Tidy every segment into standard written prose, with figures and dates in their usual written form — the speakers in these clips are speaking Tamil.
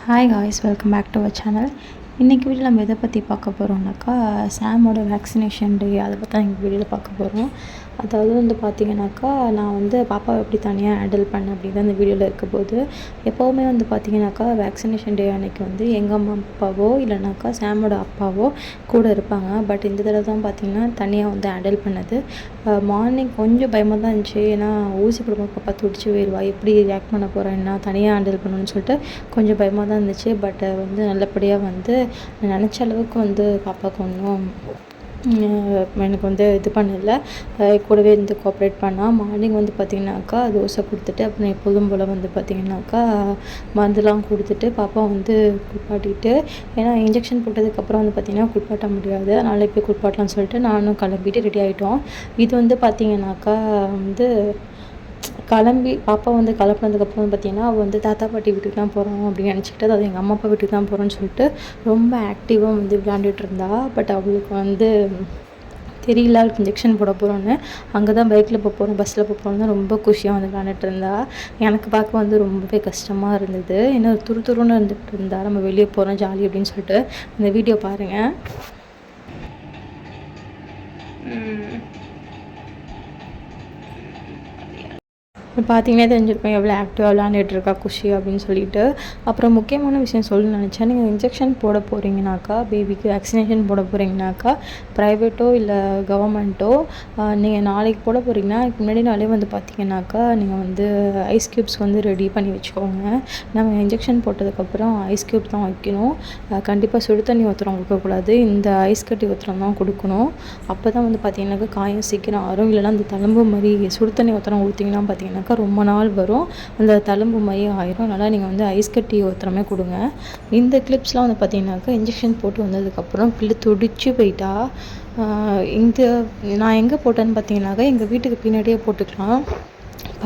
Hi guys, welcome back to our channel. இன்றைக்கி வீடியோ நம்ம எதை பற்றி பார்க்க போகிறோம்னாக்கா சாமோட வேக்சினேஷன் டே. அதை பற்றி தான் எங்கள் வீடியோவில் பார்க்க போகிறோம். அதாவது பார்த்திங்கனாக்கா நான் பாப்பாவை எப்படி தனியாக ஹேண்டில் பண்ணேன் அப்படின்னு அந்த வீடியோவில் இருக்க போது, எப்போவுமே பார்த்திங்கனாக்கா வேக்சினேஷன் டே அன்றைக்கி எங்கள் அம்மா அப்பாவோ இல்லைனாக்கா சாமோட அப்பாவோ கூட இருப்பாங்க. பட் இந்த தடவை தான் பார்த்திங்கன்னா தனியாக ஹேண்டில் பண்ணது. மார்னிங் கொஞ்சம் பயமாக தான் இருந்துச்சு. ஏன்னா ஊசி போடும்போது பாப்பா துடிச்சு போயிடுவா, எப்படி ரியாக்ட் பண்ண போகிறேன்னா தனியாக ஹேண்டில் பண்ணணும்னு சொல்லிட்டு கொஞ்சம் பயமாக தான் இருந்துச்சு. பட் நல்லபடியாக நினச்ச அளவுக்கு பாப்பாவுக்கு ஒன்றும் எனக்கு இது பண்ணல. கூடவே கோஆப்ரேட் பண்ணால் மார்னிங் பார்த்திங்கனாக்கா தோசை கொடுத்துட்டு அப்புறம் எப்போதும் போல் பார்த்திங்கனாக்கா மருந்துலாம் கொடுத்துட்டு பாப்பா குளிப்பாட்டிட்டு, ஏன்னா இன்ஜெக்ஷன் போட்டதுக்கப்புறம் பார்த்திங்கன்னா குளிப்பாட்ட முடியாது, அதனால் இப்போ குளிப்பாட்டலாம்னு சொல்லிட்டு நானும் கிளம்பிட்டு ரெடி ஆகிட்டோம். இது பார்த்திங்கனாக்கா கிளம்பி பாப்பா கிளப்புனதுக்கப்புறம் பார்த்திங்கன்னா அவள் தாத்தா பாட்டி வீட்டுக்கு தான் போகிறோம் அப்படின்னு நினச்சிக்கிட்டு, அதாவது எங்கள் அம்மா அப்பா வீட்டுக்கு தான் போகிறோன்னு சொல்லிட்டு ரொம்ப ஆக்டிவாக விளையாண்டுட்டு இருந்தா. பட் அவளுக்கு தெரியல அவளுக்கு இன்ஜெக்ஷன் போட போகிறோன்னு. அங்கே தான் பைக்கில் போகிறோம், பஸ்ஸில் போகிறோன்னு ரொம்ப குஷியாக விளையாண்டுட்டு இருந்தா. எனக்கு பார்க்க ரொம்பவே கஷ்டமாக இருந்தது. ஏன்னா துருன்னு இருந்துகிட்டு இருந்தா, நம்ம வெளியே போகிறோம் ஜாலி அப்படின்னு சொல்லிட்டு. இந்த வீடியோ பாருங்கள். இப்போ பார்த்தீங்கன்னா தெரிஞ்சிருப்பேன் எவ்வளோ ஆக்டிவாக விளையாண்டுட்ருக்கா குஷி அப்படின்னு சொல்லிட்டு. அப்புறம் முக்கியமான விஷயம் சொல்லணும்னு நினச்சேன். நீங்கள் இன்ஜெக்ஷன் போட போகிறீங்கனாக்கா, பேபிக்கு வேக்சினேஷன் போட போகிறீங்கனாக்கா, ப்ரைவேட்டோ இல்லை கவர்மெண்ட்டோ, நீங்கள் நாளைக்கு போட போகிறீங்கன்னா முன்னாடி நாளே பார்த்தீங்கன்னாக்கா நீங்கள் ஐஸ் க்யூப்ஸ் ரெடி பண்ணி வச்சுக்கோங்க. நம்ம இன்ஜெக்ஷன் போட்டதுக்கப்புறம் ஐஸ் க்யூப் தான் வைக்கணும். கண்டிப்பாக சுடு தண்ணி ஊற்றுறோம் கொடுக்கக்கூடாது, இந்த ஐஸ் கட்டி ஊற்றுறோம் தான் கொடுக்கணும். அப்போ தான் பார்த்தீங்கன்னாக்கா காயம் சீக்கிரம் ஆறும். இல்லைனா அந்த தழும்பு மாதிரி சுடு தண்ணி ஊற்றுறோம் ஊற்றிங்கன்னா பார்த்தீங்கன்னா ரொம்ப நாள் வரும், அந்த தழும்பு மாதிரி ஆயிரும். அதனால் நீங்கள் ஐஸ் கட்டி ஊற்றுறமே கொடுங்க. இந்த கிளிப்ஸ்லாம் பார்த்திங்கனாக்கா இன்ஜெக்ஷன் போட்டு வந்ததுக்கப்புறம் பிள்ளை துடிச்சு போயிட்டா. நான் எங்கே போட்டேன்னு பார்த்தீங்கன்னாக்கா எங்கள் வீட்டுக்கு பின்னாடியே போட்டுக்கலாம்,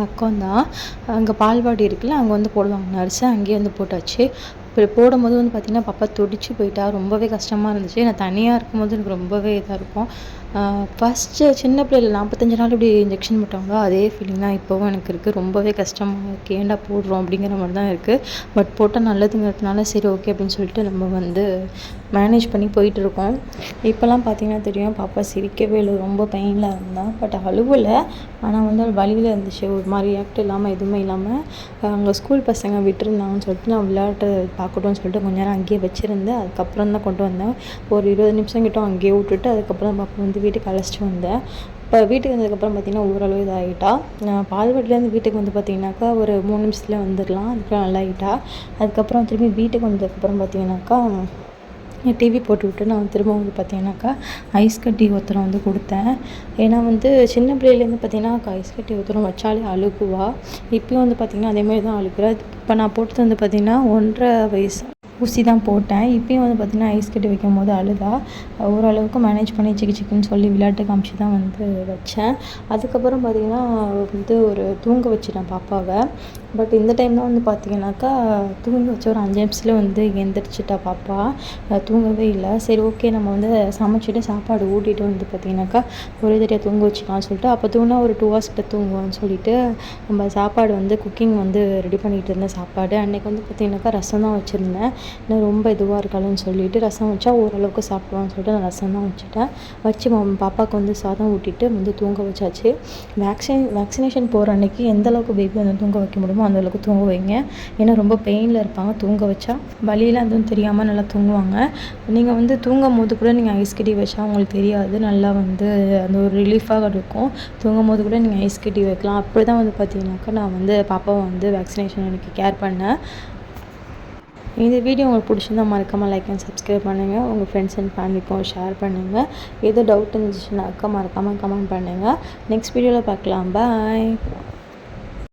பக்கம்தான். அங்கே பால்வாடி இருக்குல்ல, அங்கே போடுவாங்க நர்ஸு, அங்கேயே போட்டாச்சு. இப்போ போடும்போது பார்த்திங்கன்னா பாப்பா துடிச்சு போயிட்டா. ரொம்பவே கஷ்டமாக இருந்துச்சு. நான் தனியாக இருக்கும்போது எனக்கு ரொம்பவே இதாக இருக்கும். ஃபஸ்ட்டு சின்ன பிள்ளையில் 45 நாள் இப்படி இன்ஜெக்ஷன் போட்டாங்களோ அதே ஃபீலிங் தான் இப்போவும் எனக்கு இருக்குது. ரொம்பவே கஷ்டமாக இருக்குது, ஏன்டா போடுறோம் அப்படிங்கிற மாதிரி தான் இருக்குது. பட் போட்டால் நல்லதுங்கிறதுனால சரி ஓகே அப்படின்னு சொல்லிட்டு நம்ம மேனேஜ் பண்ணி போயிட்டுருக்கோம். இப்போல்லாம் பார்த்திங்கன்னா தெரியும், பாப்பா சிரிக்கவே இல்லை, ரொம்ப பெயினில் இருந்தால். பட் அழுவலை, ஆனால் வலியில் இருந்துச்சு. ஒரு மாதிரி ரியாக்ட் இல்லாமல் எதுவுமே இல்லாமல் அங்கே ஸ்கூல் பசங்க விட்டுருந்தாங்கன்னு சொல்லிட்டு நான் விளையாட்டு பார்க்கட்டும்னு சொல்லிட்டு கொஞ்ச நேரம் அங்கேயே வச்சுருந்தேன். அதுக்கப்புறம் தான் கொண்டு வந்தேன். ஒரு 20 நிமிஷம் கிட்ட அங்கேயே விட்டுட்டு அதுக்கப்புறம் பாப்பா வீட்டுக்கு அழைச்சிட்டு வந்தேன். இப்போ வீட்டுக்கு வந்ததுக்கப்புறம் பார்த்திங்கன்னா ஓரளவு இதாகிட்டா. பால்வாடிலேருந்து வீட்டுக்கு பார்த்திங்கனாக்கா ஒரு 3 நிமிஷத்தில் வந்துடலாம். அதுக்கப்புறம் நல்லா ஆகிட்டா. அதுக்கப்புறம் திரும்பி வீட்டுக்கு வந்ததுக்கப்புறம் பார்த்திங்கனாக்கா டிவி போட்டு விட்டு நான் திரும்ப பார்த்திங்கனாக்கா ஐஸ் கட்டி ஒத்தரம் கொடுத்தேன். ஏன்னா சின்ன பிள்ளையிலேருந்து பார்த்திங்கன்னா ஐஸ் கட்டி ஒத்தரம் வச்சாலே அழுகுவா. இப்போயும் பார்த்திங்கன்னா அதேமாதிரி தான் அழுகுறா. இப்போ நான் போட்டது பார்த்திங்கன்னா 1.5 வயசு ஊசி தான் போட்டேன். இப்போயும் பார்த்திங்கன்னா ஐஸ் கட்டி வைக்கும் போது அழுதா. ஓரளவுக்கு மேனேஜ் பண்ணி சிக்குன்னு சொல்லி விளையாட்டு காமிச்சு தான் வச்சேன். அதுக்கப்புறம் பார்த்திங்கன்னா ஒரு தூங்க வச்சிட்டேன் பாப்பாவை. பட் இந்த டைம் தான் பார்த்திங்கனாக்கா தூங்க வச்ச ஒரு 5 நிமிஷத்தில் எந்திரிச்சிட்டா பாப்பா. தூங்கவே இல்லை. சரி ஓகே, நம்ம சமைச்சிட்டு சாப்பாடு ஊட்டிட்டு பார்த்திங்கனாக்கா ஒரே தடியாக தூங்க வச்சுக்கலாம்னு சொல்லிட்டு, அப்போ தூங்கினா ஒரு 2 ஹவர்ஸ் கிட்ட தூங்குவான்னு சொல்லிட்டு நம்ம சாப்பாடு குக்கிங் ரெடி பண்ணிகிட்டு இருந்தேன். சாப்பாடு அன்றைக்கி பார்த்திங்கனாக்கா ரசம் தான் வச்சுருந்தேன். இன்னும் ரொம்ப இதுவாக இருக்காதுன்னு சொல்லிட்டு ரசம் வச்சா ஓரளவுக்கு சாப்பிடுவான்னு சொல்லிட்டு நான் ரசம் தான் வச்சுட்டேன். வச்சு பாப்பாவுக்கு சாதம் ஊட்டிட்டு தூங்க வச்சாச்சு. வேக்சினேஷன் போகிற அன்றைக்கி எந்தளவுக்கு பேபி தூங்க வைக்க முடியுமோ அந்தளவுக்கு தூங்க வைங்க. ஏன்னா ரொம்ப பெயினில் இருப்பாங்க. தூங்க வச்சா வலியெலாம் எதுவும் தெரியாமல் நல்லா தூங்குவாங்க. நீங்கள் தூங்கும் போது கூட நீங்கள் ஐஸ் கட்டி வச்சா உங்களுக்கு தெரியாது, நல்லா அந்த ஒரு ரிலீஃபாக இருக்கும். தூங்கும் போது கூட நீங்கள் ஐஸ் கட்டி வைக்கலாம். அப்படி தான் பார்த்தீங்கன்னாக்கா நான் பாப்பாவை வேக்சினேஷன் அன்றைக்கி கேர் பண்ணேன். இந்த வீடியோ உங்களுக்கு பிடிச்சிருந்தா மறக்காமல் லைக் அண்ட் சப்ஸ்கிரைப் பண்ணுங்கள். உங்கள் ஃப்ரெண்ட்ஸ் அண்ட் ஃபேமிலிக்கும் ஷேர் பண்ணுங்கள். எது டவுட் இருந்துச்சுன்னாக்கா மறக்காமல் கமெண்ட் பண்ணுங்கள். நெக்ஸ்ட் வீடியோவில் பார்க்கலாம். பாய்.